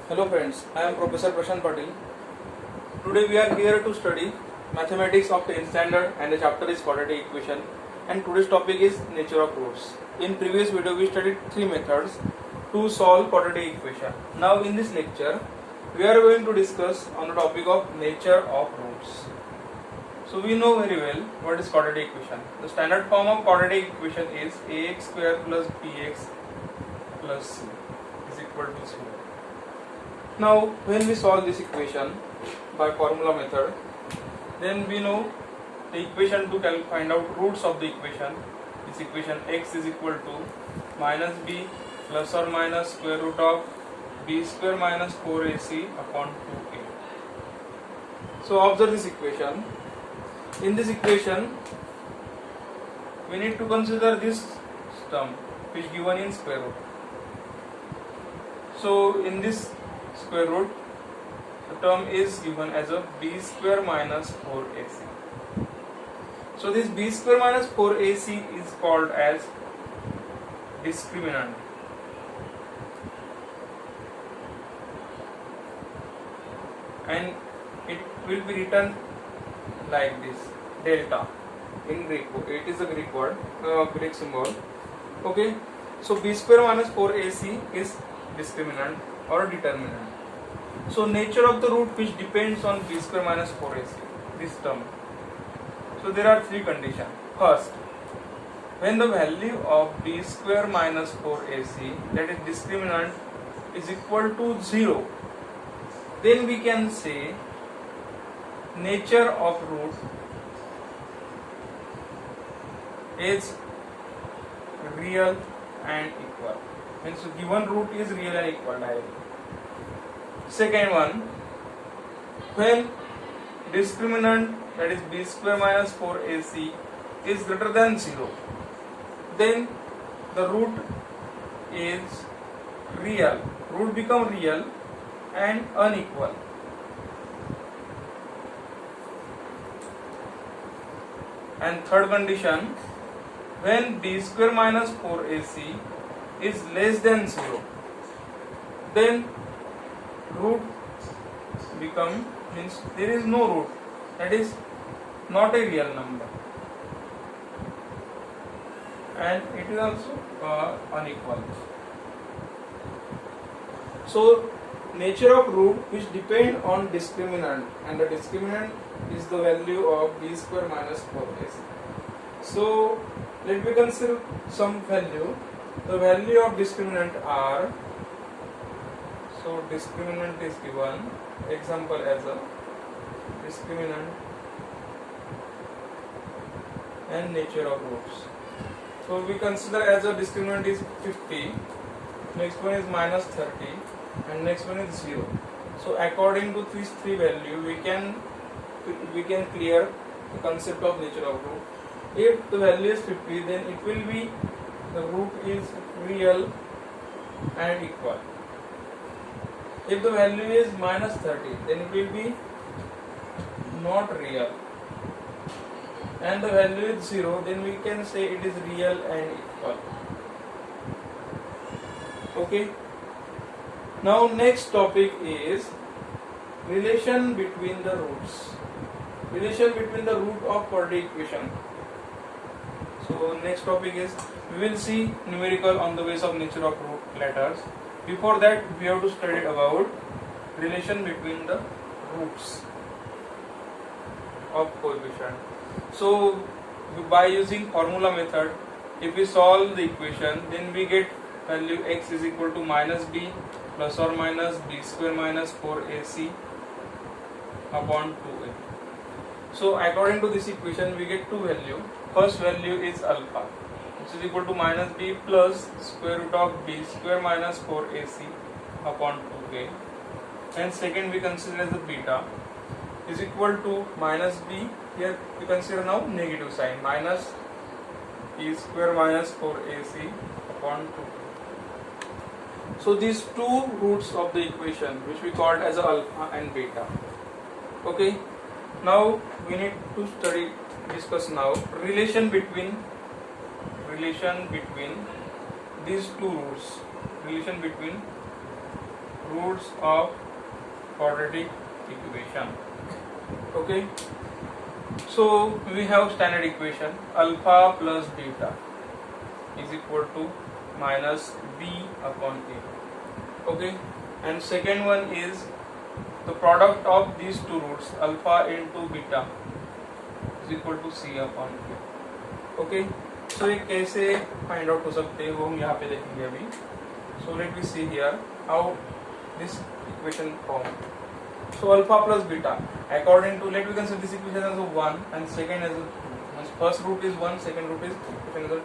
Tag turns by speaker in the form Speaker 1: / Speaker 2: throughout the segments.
Speaker 1: Hello friends, I am Professor Prashant Patil. Today we are here to study mathematics of 10th standard and the chapter is quadratic equation, and today's topic is nature of roots. In previous video we studied three methods to solve quadratic equation. Now in this lecture we are going to discuss on the topic of nature of roots. So we know very well what is quadratic equation. The standard form of quadratic equation is ax square plus bx plus c is equal to 0. Now when we solve this equation by formula method, then we know the equation to find out roots of the equation. This equation x is equal to minus b plus or minus square root of b square minus 4ac upon 2a. So observe this equation. In this equation we need to consider this term which is given in square root. So in this square root, the term is given as a b square minus 4ac. So this b square minus 4ac is called as discriminant. And it will be written like this, delta in Greek. It is a Greek word, Greek symbol. Okay, so b square minus 4ac is discriminant or determinant. So nature of the root which depends on b square minus 4ac, this term. So there are three conditions. First, when the value of b square minus 4ac, that is discriminant, is equal to 0, then we can say nature of root is real and equal. Means given root is real and equal directly. Second one, when discriminant, that is b square minus 4ac, is greater than 0, then the root is real. Root become real and unequal. And third condition, when b square minus 4ac is less than 0, then root become, means there is no root, that is not a real number, and it is also unequal. So nature of root which depend on discriminant, and the discriminant is the value of b square minus 4ac. So let me consider some value. The value of discriminant are, so discriminant is given, example as a discriminant and nature of roots. So we consider as a discriminant is 50, next one is minus 30, and next one is 0. So according to these three values we can clear the concept of nature of root. If the value is 50, then it will be the root is real and equal. If the value is minus 30, then it will be not real, and the value is 0, then we can say it is real and equal. Okay. Now next topic is relation between the roots. Relation between the root of quadratic equation. So next topic is, we will see numerical on the base of nature of root letters. Before that we have to study about relation between the roots of coefficient. So by using formula method, if we solve the equation, then we get value x is equal to minus b plus or minus b square minus 4ac upon 2a. So according to this equation we get two values. First value is alpha, which is equal to minus b plus square root of b square minus 4ac upon 2a, and second we consider as the beta is equal to minus b, here we consider now negative sign, minus b square minus 4ac upon 2a. So these two roots of the equation which we called as alpha and beta. Okay, now we need to discuss now relation between these two roots, relation between roots of quadratic equation. Okay, so we have standard equation alpha plus beta is equal to minus b upon a. Okay, and second one is the product of these two roots alpha into beta is equal to c upon a. Okay, so ये कैसे find out हो सकते हैं वो हम यहाँ पे देखेंगे अभी. So let me see here how this equation formed. So alpha plus beta according to, let me consider this equation as a 1 and second as a 2. Means first root is 1, second root is second is a 2.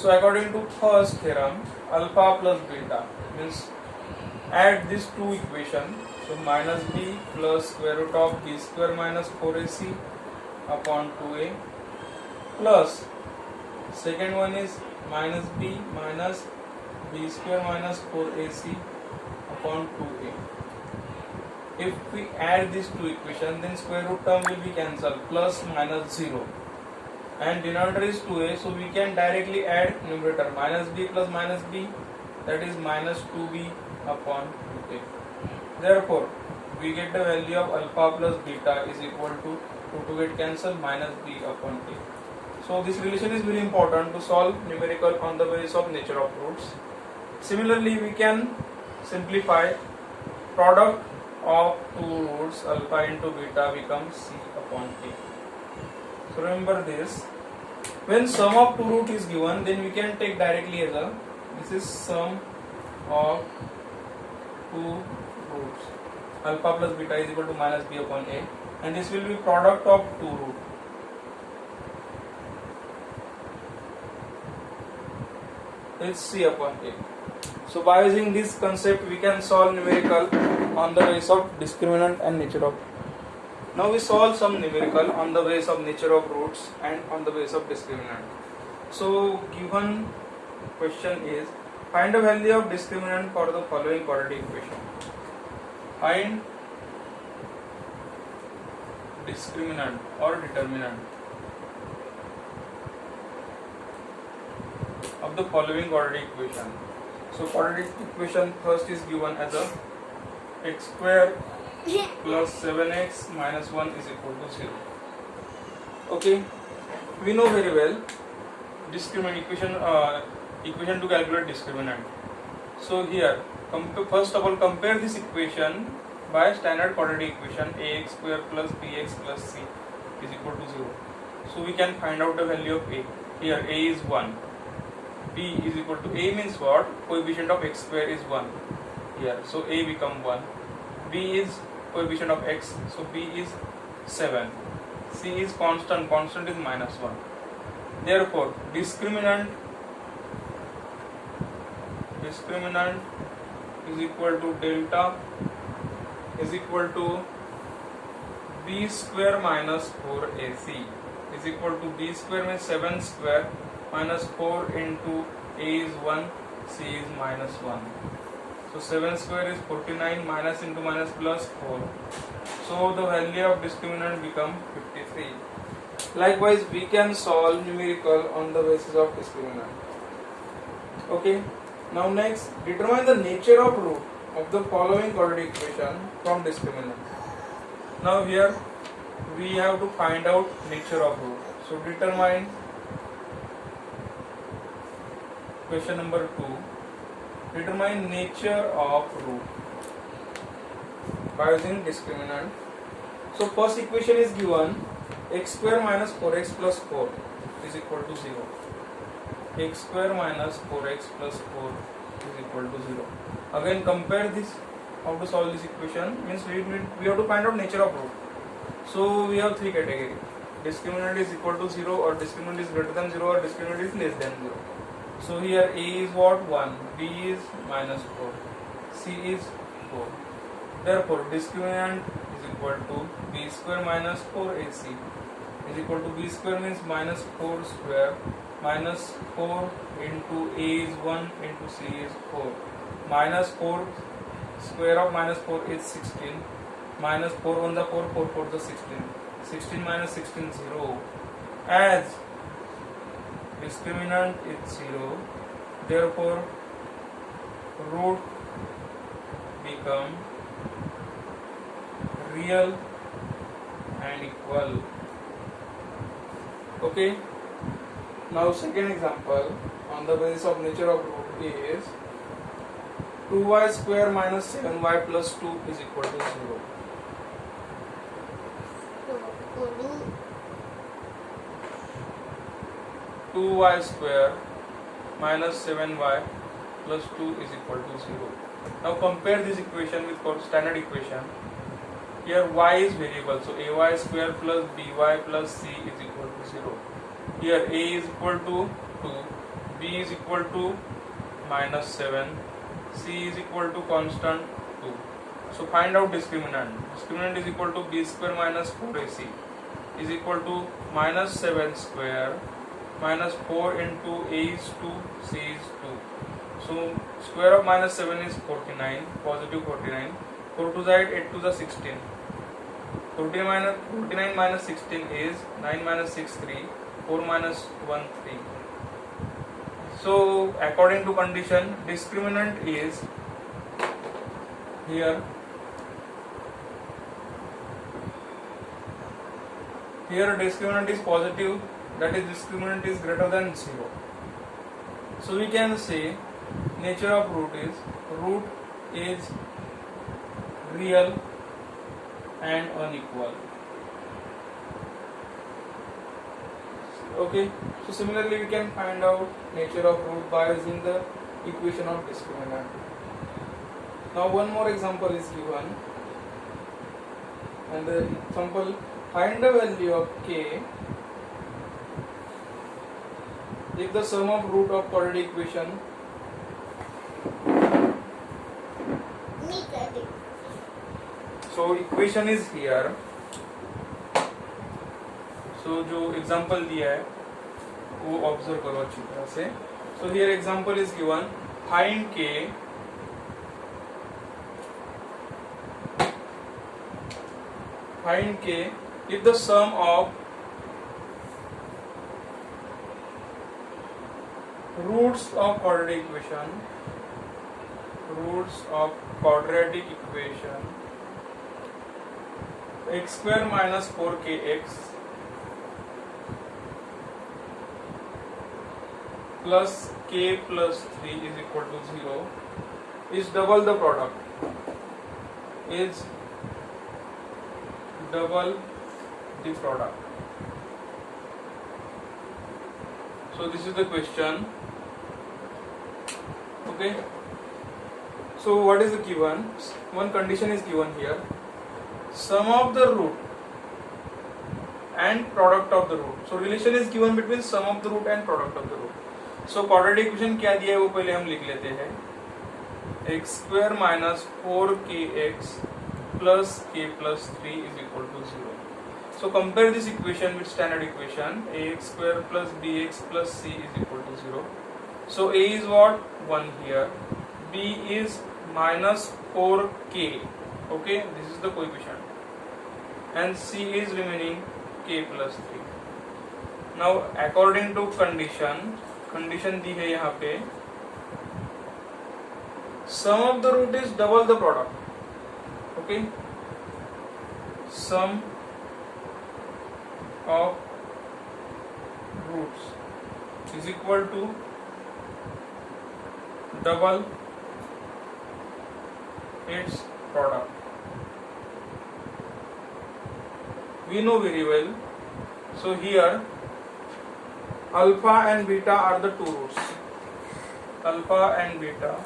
Speaker 1: So according to first theorem, alpha plus beta means add these two equation. So minus b plus square root of b square minus 4ac upon 2a plus second one is minus b minus b square minus 4ac upon 2a. If we add these two equations, then square root term will be cancelled, plus minus 0, and denominator is 2a, so we can directly add numerator minus b plus minus b, that is minus 2b upon 2a. Therefore we get the value of alpha plus beta is equal to 2 to get cancelled minus b upon a. So this relation is very important to solve numerical on the basis of nature of roots. Similarly, we can simplify product of two roots alpha into beta becomes c upon a. So remember this, when sum of two root is given, then we can take directly as a, this is sum of two roots alpha plus beta is equal to minus b upon a, and this will be product of two root. It's c upon a. So by using this concept we can solve numerical on the basis of discriminant and nature of. Now we solve some numerical on the basis of nature of roots and on the basis of discriminant. So given question is find the value of discriminant for the following quadratic equation. Find discriminant or determinant of the following quadratic equation. So quadratic equation first is given as a x square plus 7x minus 1 is equal to 0. Okay, we know very well discriminant equation to calculate discriminant. So here first of all compare this equation by standard quadratic equation ax square plus bx plus c is equal to 0. So we can find out the value of a. Here a is 1. B is equal to a means what? Coefficient of x square is 1 here, so a become 1. B is coefficient of x, so b is 7. C is constant is minus 1. Therefore discriminant is equal to delta is equal to b square minus 4ac is equal to b square means 7 square minus 4 into a is 1, c is minus 1. So 7 square is 49, minus into minus plus 4. So the value of discriminant become 53. Likewise, we can solve numerical on the basis of discriminant. Okay. Now next, determine the nature of root of the following quadratic equation from discriminant. Now here we have to find out nature of root. So determine question number 2. Determine nature of root by using discriminant. So first equation is given x square minus 4x plus 4 is equal to 0. X square minus 4x plus 4 is equal to 0. Again compare this, how to solve this equation means we have to find out nature of root. So we have three categories. Discriminant is equal to 0, or discriminant is greater than 0, or discriminant is less than 0. So here a is what? 1, b is minus 4, c is 4. Therefore discriminant is equal to b square minus 4ac is equal to b square means minus 4 square minus 4 into a is 1 into c is 4. Minus 4 square of minus 4 is 16. Minus 4 1 the 4, 4 4 the 16. 16 minus 16 0. As discriminant is 0, therefore root become real and equal. Okay. Now second example on the basis of nature of root is 2y square minus 7y plus 2 is equal to 0. Two y square minus 7y plus 2 is equal to 0. Now compare this equation with standard equation. Here y is variable, so ay square plus by plus c is equal to 0. Here a is equal to 2, b is equal to minus 7, c is equal to constant 2. So find out discriminant. Discriminant is equal to b square minus 4ac is equal to minus 7 square minus 4 into a is 2, c is 2. So square of minus 7 is 49, positive 49. 4 to the 8, 8 to the 16. 49 minus 16 is 9 minus 6, 3. 4 minus 1, 3. So according to condition, discriminant is here. Here discriminant is positive, that is discriminant is greater than 0. So we can say nature of root is real and unequal. Okay, so similarly we can find out nature of root by using the equation of discriminant. Now one more example is given, and the example, find the value of k if the sum of root of quadratic equation so equation is here. So जो example दिया है वो observe करो अच्छी तरह से. So here example is given, find k if the sum of roots of quadratic equation x square minus 4kx plus k plus 3 is equal to 0 is double the product. So this is the question. Okay. So what is the given? One condition is given here. Sum of the root and product of the root. So relation is given between sum of the root and product of the root. So quadratic equation क्या दिया है वो पहले हम लिख लेते हैं. x square minus 4kx plus k plus 3 is equal to 0. So compare this equation with standard equation. Ax square plus bx plus c is equal to 0. So a is what? 1 here. B is minus 4k. Okay, this is the coefficient. And c is remaining k plus 3. Now according to condition दी है यहाँ पे, sum of the root is double the product. Okay, sum of roots is equal to double its product. We know very well. So here alpha and beta are the two roots. Alpha and beta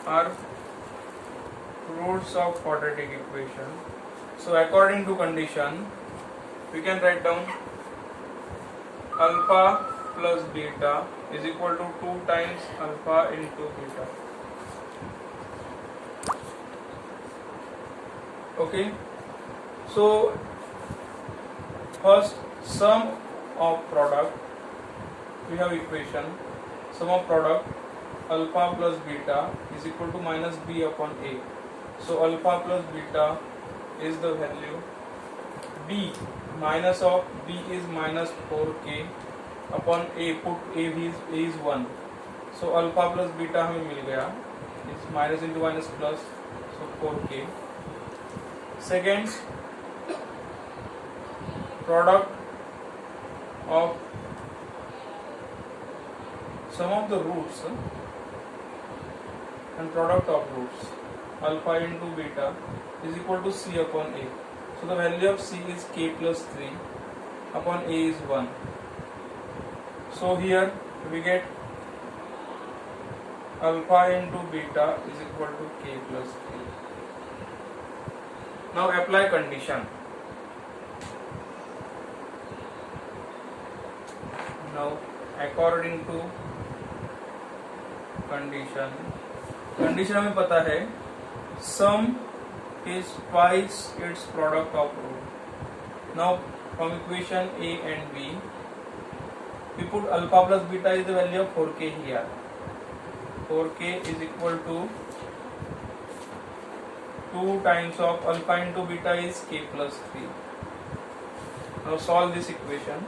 Speaker 1: are roots of quadratic equation. So according to condition, we can write down alpha plus beta is equal to 2 times alpha into beta. Okay. So first, sum of product, we have equation, sum of product alpha plus beta is equal to minus b upon a. So alpha plus beta is the value. B minus of b is minus 4k upon a, put a is 1. So alpha plus beta हमें मिल गया is minus into minus plus, so 4k. Second, product of sum of the roots and product of roots alpha into beta is equal to c upon a. So the value of c is k plus 3 upon a is 1. So here we get alpha into beta is equal to k plus 3. Now apply condition. Now according to condition हमें पता है sum is twice its product of root. Now from equation A and B we put alpha plus beta is the value of 4k here. 4k is equal to 2 times of alpha into beta is k plus 3. Now solve this equation.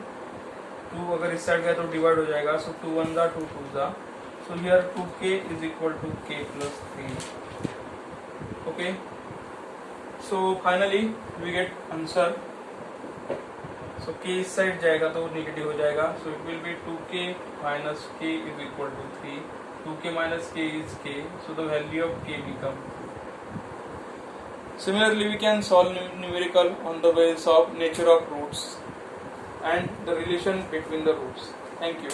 Speaker 1: 2 अगर इस side गया तो divide हो जाएगा, so 2 1 जा 2 2 जा, so here 2k is equal to k plus 3. Okay, so finally we get answer. So k इस side जाएगा तो नेगेटिव हो जाएगा, so it will be 2k minus k is equal to 3. 2k minus k is k, so the value of k become. Similarly, we can solve numerical on the basis of nature of roots and the relation between the roots. Thank you.